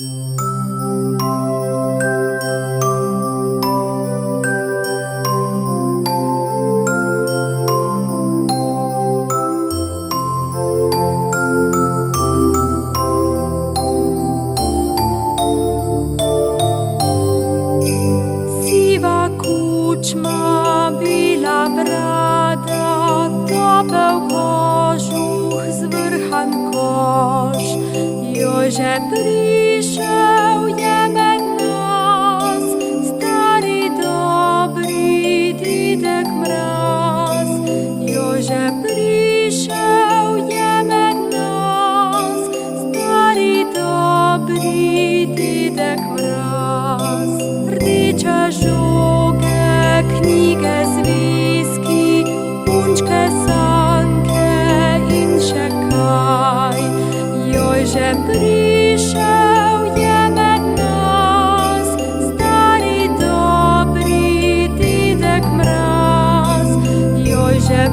Siwa kućma, bila brada, topał kożuch, zwyrchan kosz. Joże przyszedł jebek nas, stary dobry didek mraz. Joże przyszedł jebek nas, stary dobry didek mraz. Rdycza żogę, knigę z whisky, punczkę, sankę, insze kaj. Joże przyszedł jebek nas, stary dobry didek mraz. Joże